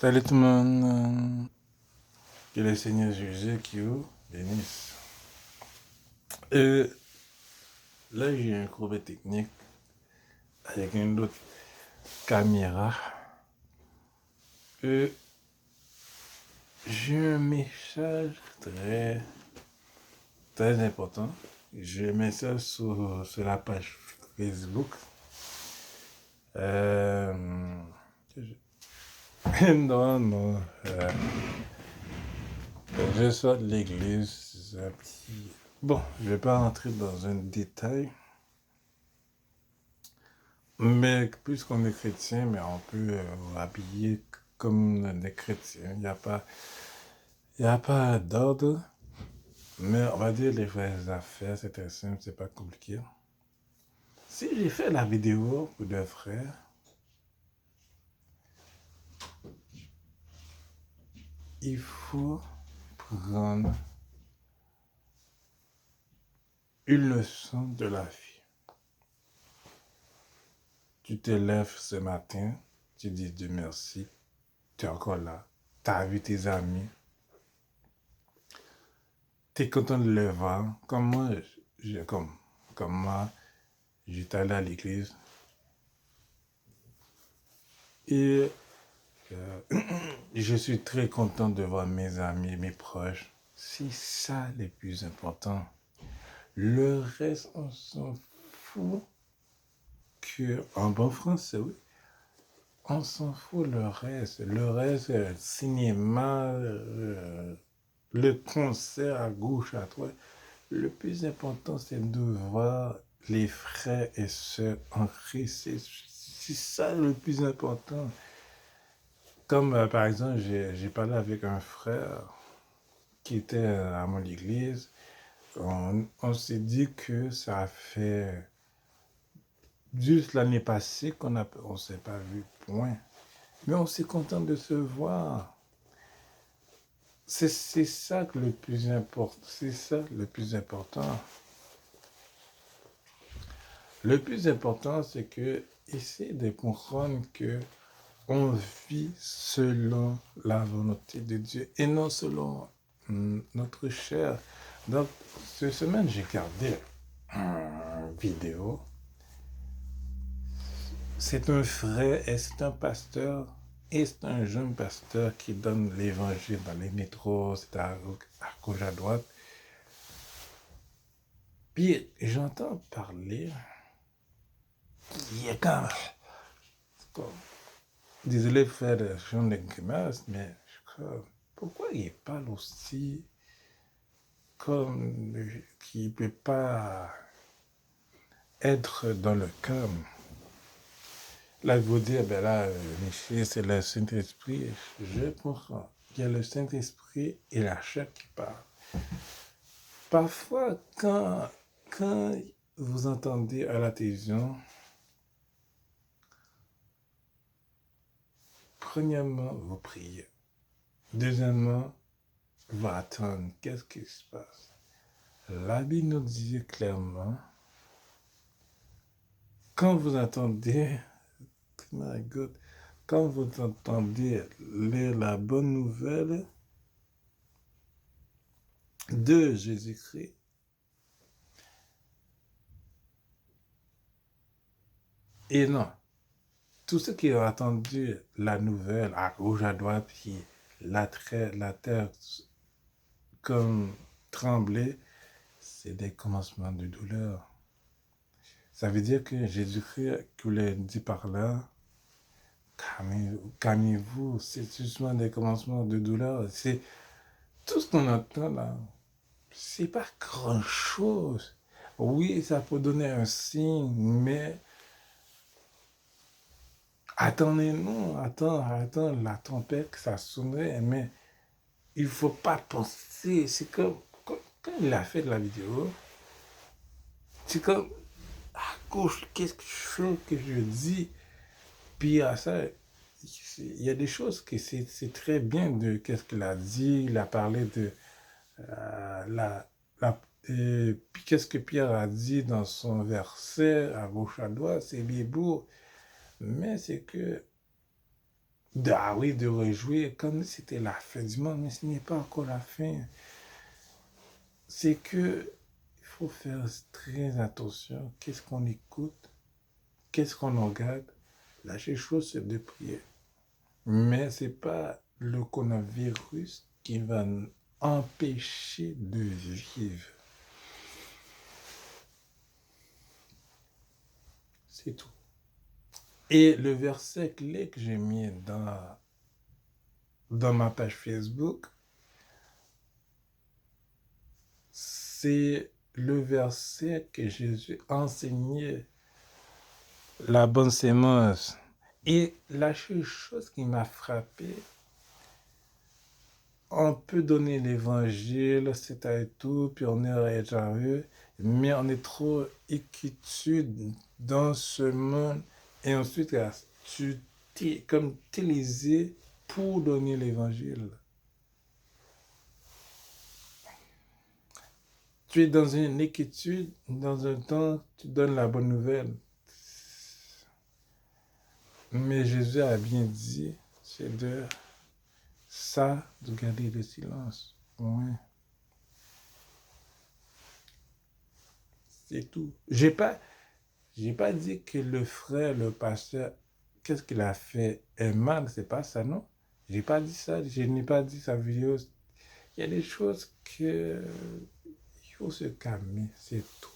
Salut tout le monde, que le Seigneur Jésus qui vous bénisse. Euh, Là, j'ai un problème technique avec une autre caméra. Euh, j'ai un message très important. Je mets ça sur la page Facebook. Euh, non, non. Je sors de l'église. C'est un petit... Bon, je vais pas rentrer dans un détail. Mais puisqu'on est chrétien, mais on peut habiller comme des chrétiens. Il y a pas d'ordre. Mais on va dire les vraies affaires, c'est très simple, c'est pas compliqué. Si j'ai fait la vidéo pour deux frères, il faut prendre une leçon de la vie. Tu te lèves ce matin, tu dis Dieu merci, tu es encore là, tu as vu tes amis, tu es content de les voir. Comme moi, comme moi, j'étais allé à l'église et je suis très content de voir mes amis, mes proches. C'est ça le plus important. Le reste, on s'en fout. En bon français, oui. On s'en fout le reste. Le reste, le cinéma, le concert à gauche, à droite. Le plus important, c'est de voir les frères et sœurs en Christ. C'est ça le plus important. Comme par exemple, j'ai parlé avec un frère qui était à mon église. On s'est dit que ça fait juste l'année passée on s'est pas vu, point. Mais on s'est content de se voir. C'est ça que le plus important. C'est ça le plus important. Le plus important, c'est que essayer de comprendre que on vit selon la volonté de Dieu et non selon notre chair. Donc, cette semaine, j'ai regardé une vidéo. C'est un frère et c'est un pasteur et c'est un jeune pasteur qui donne l'évangile dans les métros, c'est à gauche, à droite. Puis, j'entends parler, il est comme désolé de faire des gens de grimaces, mais pourquoi il parle aussi comme qui ne peut pas être dans le calme. Là, vous dire, ben là, Michel, c'est le Saint-Esprit. Je comprends. Il y a le Saint-Esprit et la chair qui parle. Parfois, quand vous entendez à la télévision, premièrement, vous priez. Deuxièmement, vous attendez. Qu'est-ce qui se passe? La Bible nous dit clairement, quand vous entendez, my God, quand vous entendez lire la bonne nouvelle de Jésus-Christ, et non, tous ceux qui ont entendu la nouvelle à gauche, à droite, puis la terre comme trembler, c'est des commencements de douleur. Ça veut dire que Jésus-Christ, qui voulait dire par là, calmez-vous, c'est justement des commencements de douleur. C'est tout ce qu'on entend là, c'est pas grand-chose. Oui, ça peut donner un signe, mais attendez-nous, attends, la tempête, ça sonnerait, mais il faut pas penser. C'est comme, quand il a fait de la vidéo, c'est comme, à gauche, qu'est-ce que je fais, que je dis? Puis à ça, il y a des choses que c'est très bien de qu'est-ce qu'il a dit. Il a parlé de la, puis qu'est-ce que Pierre a dit dans son verset à gauche à droite, c'est bien beau, mais c'est que Ah oui, de rejouer comme si c'était la fin du monde, mais ce n'est pas encore la fin. C'est que il faut faire très attention. Qu'est-ce qu'on écoute? Qu'est-ce qu'on regarde? La seule chose, c'est de prier. Mais c'est pas le coronavirus qui va nous empêcher de vivre. C'est tout. Et le verset clé que j'ai mis dans ma page Facebook, c'est le verset que Jésus enseignait, la bonne sémence. Et la seule chose qui m'a frappé, on peut donner l'évangile, c'est à tout, puis on est heureux, mais on est trop inquiétude dans ce monde. Et ensuite, là, tu t'es comme utilisé pour donner l'évangile. Tu es dans une inquiétude, dans un temps, tu donnes la bonne nouvelle. Mais Jésus a bien dit, c'est de ça, de garder le silence. Ouais. C'est tout. J'ai pas dit que le frère, le pasteur, qu'est-ce qu'il a fait est mal, c'est pas ça, non? J'ai pas dit ça, je n'ai pas dit sa vidéo. Il y a des choses que il faut se calmer, c'est tout.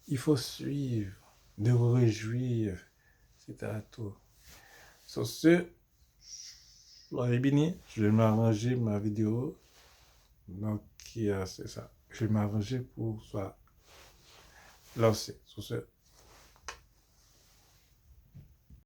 Il faut suivre, de réjouir, c'est à tout. Sur ce, je vais m'arranger ma vidéo. Donc, c'est ça. Je vais m'arranger pour soit lancer. Sur ce,